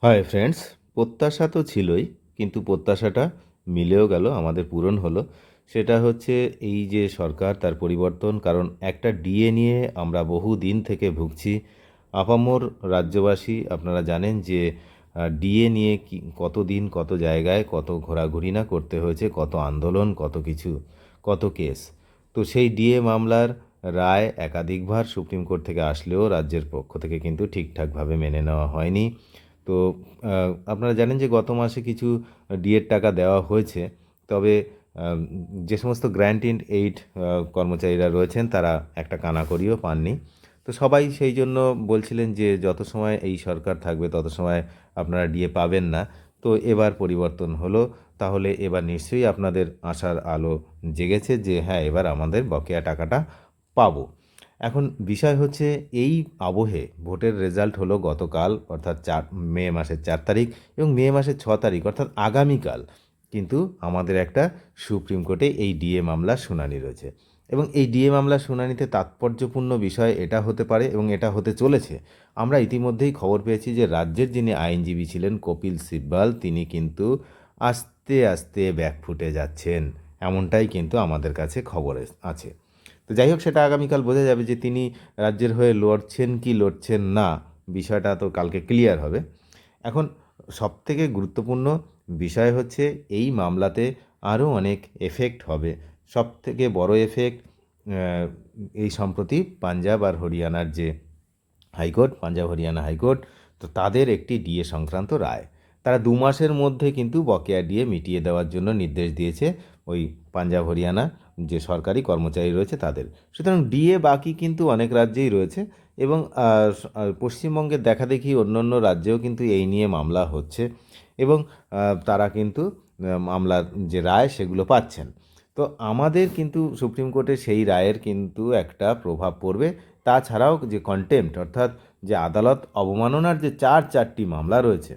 Hi friends, প্রত্যাশা তো ছিলই, কিন্তু প্রত্যাশাটা মিলেও গেল, আমাদের পূরণ হলো। সেটা হচ্ছে এই যে সরকার তার পরিবর্তন, কারণ একটা ডিএ নিয়ে আমরা বহু দিন থেকে ভুগছি। আপামর রাজ্যবাসী আপনারা জানেন যে ডিএ নিয়ে কি কত দিন কত জায়গায় কত ঘোরাঘুরি না করতে হয়েছে, কত আন্দোলন, কত কিছু, কত কেস। তো সেই ডিএ মামলার রায় একাধিকবার সুপ্রিম কোর্ট থেকে আসলেও রাজ্যের পক্ষ থেকে কিন্তু ঠিকঠাকভাবে মেনে নেওয়া হয়নি। তো আপনারা জানেন যে গত মাসে কিছু ডিএর টাকা দেওয়া হয়েছে। তবে যে সমস্ত গ্র্যান্ট ইন এইড কর্মচারীরা রয়েছেন তারা একটা কানাকড়িও পাননি। তো সবাই সেই জন্য বলছিলেন যে যত সময় এই সরকার থাকবে তত সময় আপনারা ডিএ পাবেন না। তো এবার পরিবর্তন হলো, তাহলে এবার নিশ্চয়ই আপনাদের আশার আলো জেগেছে যে হ্যাঁ, এবার আমাদের বকেয়া টাকাটা পাবো। এখন বিষয় হচ্ছে, এই আবহে ভোটের রেজাল্ট হলো গতকাল, অর্থাৎ মে মাসের 4 তারিখ, এবং মে মাসের 6 তারিখ অর্থাৎ আগামীকাল কিন্তু আমাদের একটা সুপ্রিম কোর্টে এই ডিএ মামলার শুনানি রয়েছে। এবং এই ডিএ মামলার শুনানিতে তাৎপর্যপূর্ণ বিষয় এটা হতে পারে এবং এটা হতে চলেছে। আমরা ইতিমধ্যেই খবর পেয়েছি যে রাজ্যের যিনি আইনজীবী ছিলেন কপিল সিব্বাল, তিনি কিন্তু আস্তে আস্তে ব্যাকফুটে যাচ্ছেন, এমনটাই কিন্তু আমাদের কাছে খবর আছে। তো যাই হোক, সেটা আগামীকাল বোঝা যাবে যে তিনি রাজ্যের হয়ে লড়ছেন কি লড়ছেন না, বিষয়টা তো কালকে ক্লিয়ার হবে। এখন সবথেকে গুরুত্বপূর্ণ বিষয় হচ্ছে, এই মামলাতে আরও অনেক এফেক্ট হবে। সবথেকে বড় এফেক্ট এই সম্প্রতি পাঞ্জাব আর হরিয়ানার যে হাইকোর্ট, পাঞ্জাব হরিয়ানা হাইকোর্ট, তো তাদের একটি ডিএ সংক্রান্ত রায়, তারা 2 মাসের মধ্যে কিন্তু বকেয়া ডিএ মিটিয়ে দেওয়ার জন্য নির্দেশ দিয়েছে ওই পাঞ্জাব হরিয়ানা যে সরকারি কর্মচারী রয়েছে তাদের। সুতরাং ডিএ বাকি কিন্তু অনেক রাজ্যেই রয়েছে, এবং পশ্চিমবঙ্গের দেখাদেখি অন্য অন্য রাজ্যেও কিন্তু এই নিয়ে মামলা হচ্ছে, এবং তারা কিন্তু মামলার যে রায় সেগুলো পাচ্ছেন। তো আমাদের কিন্তু সুপ্রিম কোর্টে সেই রায়ের কিন্তু একটা প্রভাব পড়বে। তাছাড়াও যে কন্টেম্প্ট, অর্থাৎ যে আদালত অবমাননার যে চারটি মামলা রয়েছে,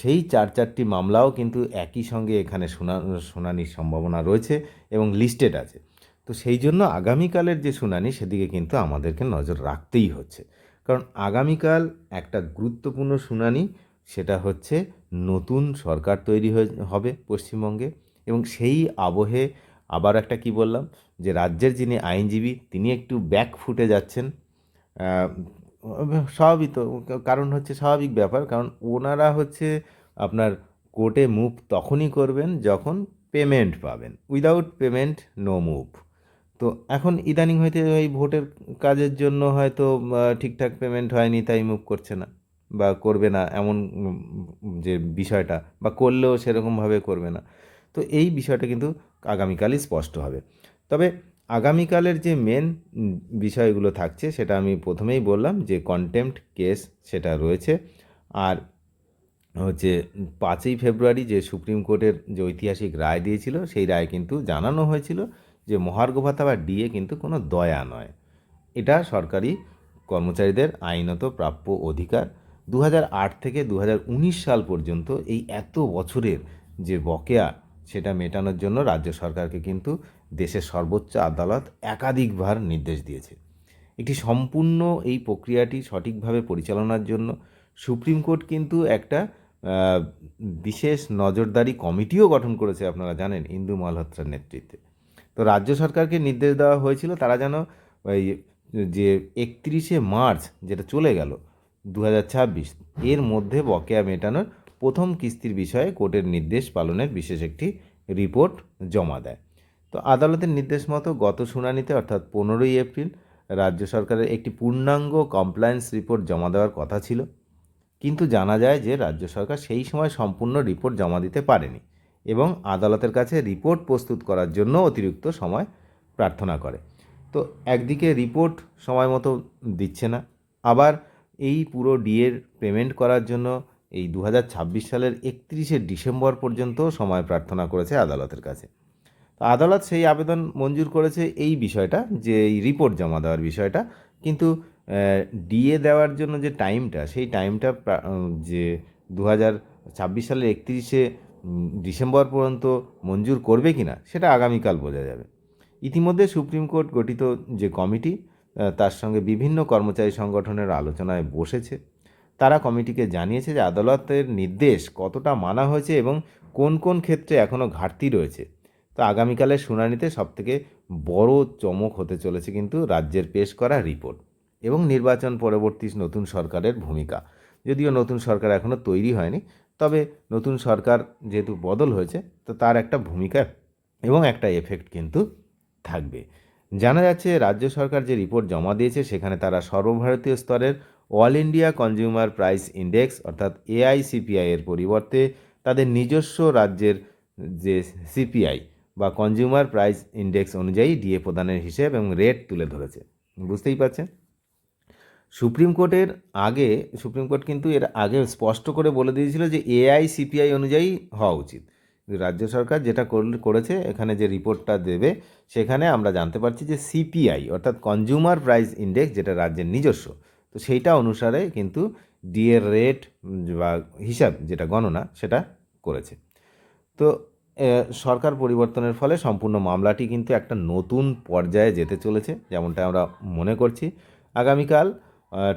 সেই চারটি মামলাও কিন্তু একই সঙ্গে এখানে শুনানির সম্ভাবনা রয়েছে এবং লিস্টেড আছে। তো সেই জন্য আগামীকালের যে শুনানি সেদিকে কিন্তু আমাদেরকে নজর রাখতেই হচ্ছে, কারণ আগামীকাল একটা গুরুত্বপূর্ণ শুনানি। সেটা হচ্ছে নতুন সরকার তৈরি হবে পশ্চিমবঙ্গে, এবং সেই আবহে আবার একটা কি বললাম, যে রাজ্যের যিনি আইনজীবী তিনি একটু ব্যাক ফুটে যাচ্ছেন। আহ, স্বাভাবিক তো, কারণ হচ্ছে স্বাভাবিক ব্যাপার, কারণ ওনারা হচ্ছে আপনার কোর্টে মুভ তখনই করবেন যখন পেমেন্ট পাবেন, উইদাউট পেমেন্ট নো মুভ। তো এখন ইদানিং হয়তো এই ভোটের কাজের জন্য হয়তো ঠিকঠাক পেমেন্ট হয়নি, তাই মুভ করছে না বা করবে না, এমন যে বিষয়টা, বা করলেও সেরকমভাবে করবে না। তো এই বিষয়টা কিন্তু আগামীকালই স্পষ্ট হবে। তবে আগামীকালের যে মেন বিষয়গুলো থাকছে সেটা আমি প্রথমেই বললাম, যে কন্টেম্প্ট কেস সেটা রয়েছে। আর হচ্ছে 5ই ফেব্রুয়ারি যে সুপ্রিম কোর্টের যে ঐতিহাসিক রায় দিয়েছিল, সেই রায় কিন্তু জানানো হয়েছিল যে মহার্ঘ ভাতা বা ডিএ কিন্তু কোনো দয়া নয়, এটা সরকারি কর্মচারীদের আইনত প্রাপ্য অধিকার। 2008 থেকে 2019 সাল পর্যন্ত এই এত বছরের যে বকেয়া, সেটা মেটানোর জন্য রাজ্য সরকারকে কিন্তু দেশের সর্বোচ্চ আদালত একাধিকবার নির্দেশ দিয়েছে। একটি সম্পূর্ণ এই প্রক্রিয়াটি সঠিকভাবে পরিচালনার জন্য সুপ্রিম কোর্ট কিন্তু একটা আহ, বিশেষ নজরদারি কমিটিও গঠন করেছে, আপনারা জানেন, ইন্দু মালহোত্রার নেতৃত্বে। তো রাজ্য সরকারকে নির্দেশ দেওয়া হয়েছিল তারা যেন ওই যে 31শে মার্চ, যেটা চলে গেল 2026, এর মধ্যে বকেয়া মেটানোর প্রথম কিস্তির বিষয়ে কোর্টের নির্দেশ পালনের বিশেষ একটি রিপোর্ট জমা দেয়। তো আদালতের নির্দেশ মতো গত শুনানিতে, অর্থাৎ 15ই এপ্রিল, রাজ্য সরকারের একটি পূর্ণাঙ্গ কমপ্লায়েন্স রিপোর্ট জমা দেওয়ার কথা ছিল, কিন্তু জানা যায় যে রাজ্য সরকার সেই সময় সম্পূর্ণ রিপোর্ট জমা দিতে পারেনি এবং আদালতের কাছে রিপোর্ট প্রস্তুত করার জন্য অতিরিক্ত সময় প্রার্থনা করে। তো একদিকে রিপোর্ট সময় মতো দিচ্ছে না, আবার এই পুরো ডিএর পেমেন্ট করার জন্য এই 2026 সালের 31শে ডিসেম্বর পর্যন্ত সময় প্রার্থনা করেছে আদালতের কাছে। তো আদালত সেই আবেদন মঞ্জুর করেছে এই বিষয়টা, যে এই রিপোর্ট জমা দেওয়ার বিষয়টা, কিন্তু ডিএ দেওয়ার জন্য যে টাইমটা, সেই টাইমটা যে 2026 সালের 31শে ডিসেম্বর পর্যন্ত মঞ্জুর করবে কি না সেটা আগামীকাল বোঝা যাবে। ইতিমধ্যে সুপ্রিম কোর্ট গঠিত যে কমিটি, তার সঙ্গে বিভিন্ন কর্মচারী সংগঠনের আলোচনায় বসেছে। তারা কমিটিকে জানিয়েছে যে আদালতের নির্দেশ কতটা মানা হয়েছে এবং কোন কোন ক্ষেত্রে এখনও ঘাটতি রয়েছে। তো আগামীকালের শুনানিতে সবথেকে বড় চমক হতে চলেছে কিন্তু রাজ্যের পেশ করা রিপোর্ট এবং নির্বাচন পরবর্তী নতুন সরকারের ভূমিকা। যদিও নতুন সরকার এখনও তৈরি হয়নি, তবে নতুন সরকার যেহেতু বদল হয়েছে, তো তার একটা ভূমিকা এবং একটা এফেক্ট কিন্তু থাকবে। জানা যাচ্ছে রাজ্য সরকার যে রিপোর্ট জমা দিয়েছে সেখানে তারা সর্বভারতীয় স্তরের all India consumer price index অর্থাৎ এআইসিপিআই এর পরিবর্তে তাদের নিজস্ব রাজ্যের যে সিপিআই বা কনজিউমার প্রাইস ইন্ডেক্স অনুযায়ী ডিএ প্রদানের হিসেব এবং রেট তুলে ধরেছে। বুঝতেই পারছেন, সুপ্রিম কোর্ট কিন্তু এর আগে স্পষ্ট করে বলে দিয়েছিল যে এআইসিপিআই অনুযায়ী হওয়া উচিত। রাজ্য সরকার যেটা করেছে, এখানে যে রিপোর্টটা দেবে সেখানে আমরা জানতে পারছি যে সিপিআই অর্থাৎ কনজিউমার প্রাইস ইন্ডেক্স, যেটা রাজ্যের নিজস্ব, তো সেইটা অনুসারে কিন্তু ডিএর রেট বা হিসাব যেটা গণনা সেটা করেছে। তো সরকার পরিবর্তনের ফলে সম্পূর্ণ মামলাটি কিন্তু একটা নতুন পর্যায়ে যেতে চলেছে, যেমনটা আমরা মনে করছি। আগামীকাল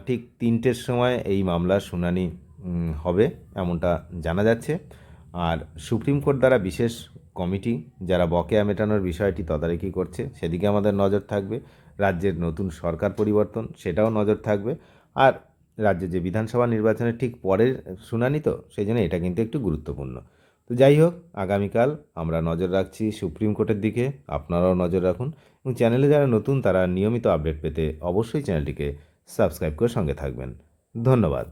ঠিক 3টের সময় এই মামলার শুনানি হবে এমনটা জানা যাচ্ছে। আর সুপ্রিম কোর্ট দ্বারা বিশেষ কমিটি যারা বকেয়া মেটানোর বিষয়টি তদারকি করছে সেদিকে আমাদের নজর থাকবে। রাজ্যের নতুন সরকার পরিবর্তন সেটাও নজর থাকবে। আর রাজ্যের যে বিধানসভা নির্বাচনের ঠিক পরের শুনানি, তো সেই জন্য এটা কিন্তু একটু গুরুত্বপূর্ণ। তো যাই হোক, আগামীকাল আমরা নজর রাখছি সুপ্রিম কোর্টের দিকে, আপনারাও নজর রাখুন এবং চ্যানেলে যারা নতুন তারা নিয়মিত আপডেট পেতে অবশ্যই চ্যানেলটিকে সাবস্ক্রাইব করে সঙ্গে থাকবেন। ধন্যবাদ।